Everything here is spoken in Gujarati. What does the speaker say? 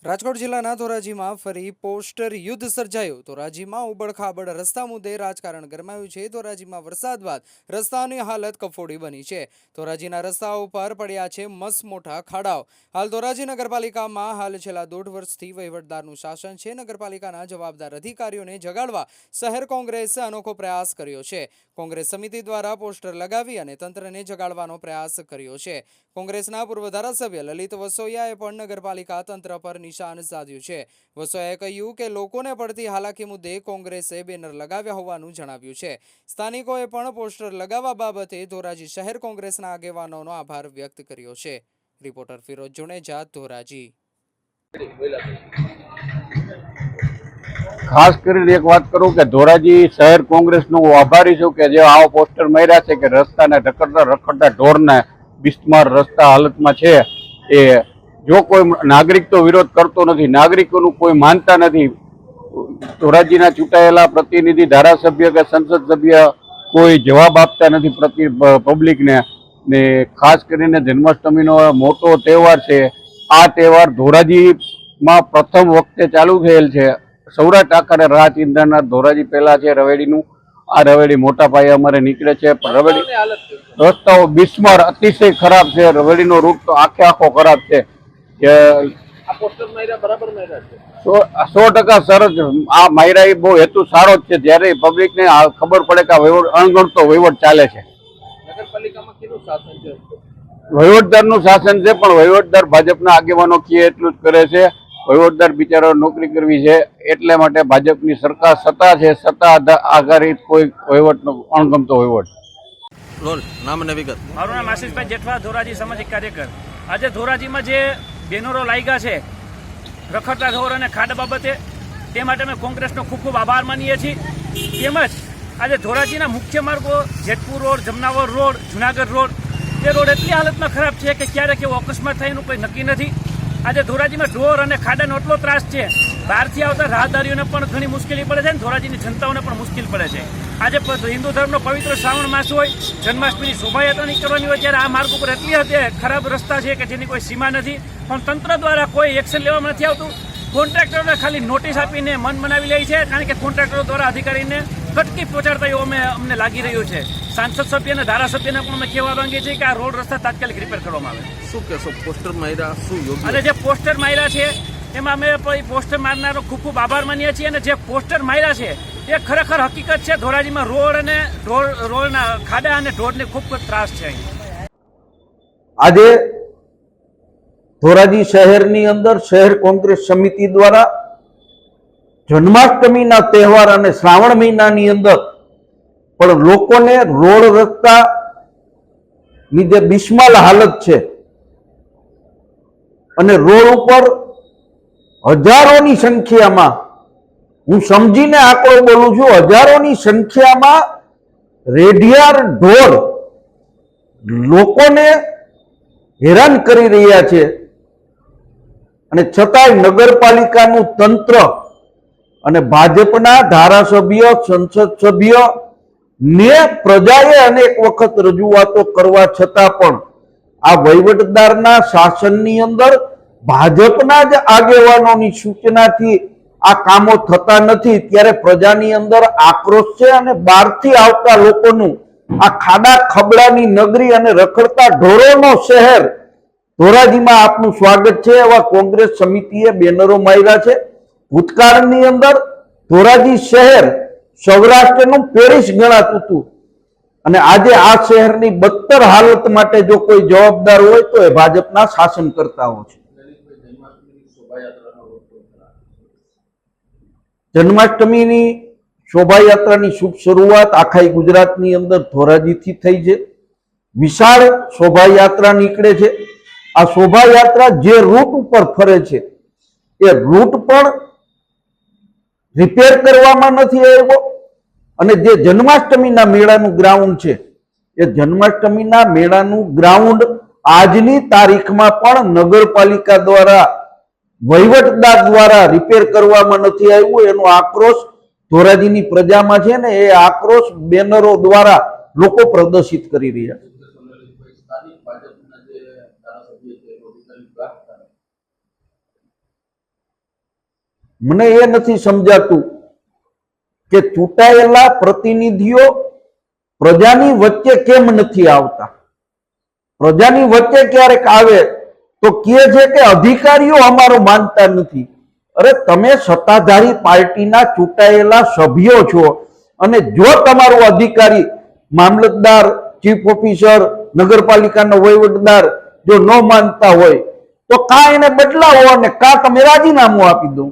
રાજકોટ જિલ્લાના ધોરાજીમાં ફરી પોસ્ટર યુદ્ધ સર્જાયું। ધોરાજીમાં ઉબડખાબડ રસ્તા મુદ્દે રાજકારણ ગરમાયું છે। ધોરાજીમાં વરસાદ બાદ રસ્તાની હાલત કફોડી બની છે। ધોરાજીના રસ્તાઓ પર પડ્યા છે મસ્ત મોટા ખાડાઓ। હાલ ધોરાજી નગરપાલિકામાં છેલ્લા 1.5 વર્ષથી વહીવટદારનું શાસન છે। નગરપાલિકાના જવાબદાર અધિકારીઓને જગાડવા શહેર કોંગ્રેસે અનોખો પ્રયાસ કર્યો છે। કોંગ્રેસ સમિતિ દ્વારા પોસ્ટર લગાવી અને તંત્રને જગાડવાનો પ્રયાસ કર્યો છે। કોંગ્રેસના પૂર્વ ધારાસભ્ય લલિત વસોયાએ પણ નગરપાલિકા તંત્ર પર નિશાન સાધ્યું છે। વસોયાએ કહ્યું કે લોકોને પડતી હાલાકી મુદ્દે કોંગ્રેસે બેનર લગાવ્યા હોવાનું જણાવ્યું છે। સ્થાનિકોએ પણ પોસ્ટર લગાવવા બાબતે ધોરાજી શહેર કોંગ્રેસના આગેવાનોનો આભાર વ્યક્ત કર્યો છે। રિપોર્ટર ફિરોજ જુનેજા, ધોરાજી। ખાસ કરીને એક વાત કરું કે ધોરાજી શહેર કોંગ્રેસનો હું આભારી છું કે જે આવા પોસ્ટર માર્યા છે કે રસ્તાને રખડતા ઢોરને બિસ્માર રસ્તા હાલતમાં છે। એ જો કોઈ નાગરિક તો વિરોધ કરતો નથી, નાગરિકોનું કોઈ માનતા નથી। ધોરાજીના ચૂંટાયેલા પ્રતિનિધિ ધારાસભ્ય કે સંસદ સભ્ય કોઈ જવાબ આપતા નથી પબ્લિકને। ને ખાસ કરીને જન્માષ્ટમીનો મોટો તહેવાર છે। આ તહેવાર ધોરાજીમાં પ્રથમ વખતે ચાલુ થયેલ છે। સૌરાષ્ટ્ર આખરે રાત ઇન્દ્રના ધોરાજી પહેલા છે રવેડીનું। આ રવેડી મોટા પાયે અમારે નીકળે છે, પણ રવેડી રસ્તાઓ બિસ્માર અતિશય ખરાબ છે। રવેડીનો રૂટ તો આખો ખરાબ છે કે 100% સરસ। આ માયરા એ બહુ હેતુ સારો જ છે, જ્યારે પબ્લિકને ખબર પડે કે અણગણતો વહીવટ ચાલે છે। નગરપાલિકામાં કેવું શાસન છે? વહીવટદારનું શાસન છે, પણ વહીવટદાર ભાજપના આગેવાનો કહે એટલું જ કરે છે। વહીવટદાર બિચારો નોકરી કરવી છે, એટલે માટે ભાજપની સરકાર સત્તા છે, સત્તા આધારિત કોઈ વહીવટનો અણગમતો વહીવટ। નામ અને વિગત। મારું નામ આશીષભાઈ જેઠવા, ધોરાજી સામાજિક કાર્યકર। આજે ધોરાજીમાં જે બેનરો લાગ્યા છે રખડતા ઢોર અને ખાડા બાબતે, તે માટે અમે કોંગ્રેસનો ખૂબ ખૂબ આભાર માનીએ છીએ। તેમજ આજે ધોરાજીના મુખ્ય માર્ગો Jetpur road, Jamnavar road, Junagadh road, તે રોડ એટલી હાલતમાં ખરાબ છે કે ક્યારેક એવો અકસ્માત થાય એનું કોઈ નક્કી નથી। આજે ધોરાજીમાં ઢોર અને ખાડાનો એટલો ત્રાસ છે, બહારથી આવતા રાહદારીઓને પણ ઘણી મુશ્કેલી પડે છે અને ધોરાજીની જનતાઓને પણ મુશ્કેલ પડે છે। આજે હિન્દુ ધર્મનો પવિત્ર શ્રાવણ માસ હોય, જન્માષ્ટમીની શોભાયાત્રા નીકળવાની હોય, ત્યારે આ માર્ગ ઉપર એટલી હદે ખરાબ રસ્તા છે કે જેની કોઈ સીમા નથી, પણ તંત્ર દ્વારા કોઈ એક્શન લેવામાં નથી આવતું। કોન્ટ્રાક્ટરોને ખાલી નોટિસ આપીને મન મનાવી લે છે, કારણ કે કોન્ટ્રાક્ટરો દ્વારા અધિકારીને કટકી પહોંચાડતા એવું અમને લાગી રહ્યું છે। સાંસદ સભ્ય અને ધારાસભ્યને પણ અમે કહેવા માંગીએ છીએ કે આ રોડ રસ્તા તાત્કાલિક રિપેર કરવામાં આવે। શું કહેશો? પોસ્ટર માર્યા શું યોગ્ય? અને જે પોસ્ટર માર્યા છે એમાં અમે પોસ્ટર મારનારો ખૂબ ખૂબ આભાર માનીએ છીએ। અને જે પોસ્ટર માર્યા છે એ ખરેખર હકીકત છે। ધોરાજીમાં રોડ અને રોડના ખાડા અને ઢોરને ખૂબ ત્રાસ છે। આજે ધોરાજી શહેરની અંદર શહેર કોંગ્રેસ સમિતિ દ્વારા જન્માષ્ટમીના તહેવાર અને શ્રાવણ મહિનાની અંદર પણ લોકોને રોડ રસ્તાની જે બિસ્માર હાલત છે અને રોડ ઉપર હજારોની સંખ્યામાં, હું સમજીને આંકડો બોલું છું, હજારોની સંખ્યામાં રેઢિયાર ઢોર લોકોને હેરાન કરી રહ્યા છે। અને છતાંય નગરપાલિકાનું તંત્ર અને ભાજપના ધારાસભ્ય, સંસદ સભ્ય ને પ્રજાએ અનેક વખત રજૂઆતો કરવા છતાં પણ આ વહીવટદારના શાસનની અંદર ભાજપના જ આગેવાનોની સૂચનાથી આ કામો થતા નથી, ત્યારે પ્રજાની અંદર આક્રોશ છે। અને બહારથી આવતા લોકોનું આ ખાડા ખબડાની નગરી અને રખડતા ઢોરોનો શહેર ધોરાજીમાં આપનું સ્વાગત છે, એવા કોંગ્રેસ સમિતિએ બેનરો માર્યા છે। ભૂતકાળની અંદર ધોરાજી શહેર સૌરાષ્ટ્રનું પેરિસ ગણાતું હતું, અને આજે આ શહેરની બદતર હાલત માટે જો કોઈ જવાબદાર હોય તો એ ભાજપના શાસનકર્તાઓ છે। જન્માષ્ટમીની શોભાયાત્રાની શુભ શરૂઆત આખા ગુજરાતની અંદર ધોરાજીથી થઈ છે। વિશાળ શોભાયાત્રા નીકળે છે। આ શોભાયાત્રા જે રૂટ ઉપર ફરે છે એ રૂટ પણ રિપેર કરવામાં નથી આવ્યો, અને જે જન્માષ્ટમીના મેળાનું ગ્રાઉન્ડ છે એ જન્માષ્ટમીના મેળાનું ગ્રાઉન્ડ આજની તારીખમાં પણ નગરપાલિકા દ્વારા, વહીવટદાર દ્વારા રિપેર કરવામાં નથી આવ્યું। એનો આક્રોશ ધોરાજીની પ્રજામાં છે ને એ આક્રોશ બેનરો દ્વારા લોકો પ્રદર્શિત કરી રહ્યા છે। મને એ નથી સમજાતું કે ચૂંટાયેલા પ્રતિનિધિઓ પ્રજાની વચ્ચે કેમ નથી આવતા. પ્રજાની વચ્ચે ક્યારેક આવે તો કહે છે કે અધિકારીઓ અમારો માનતા નથી. અરે તમે સત્તાધારી પાર્ટીના ચૂંટાયેલા સભ્યો છો, અને જો તમારો અધિકારી મામલતદાર, ચીફ ઓફિસર, નગરપાલિકાનો વહીવટદાર જો ન માનતા હોય તો કાં એને બદલાવો અને કાં તમે રાજીનામું આપી દો.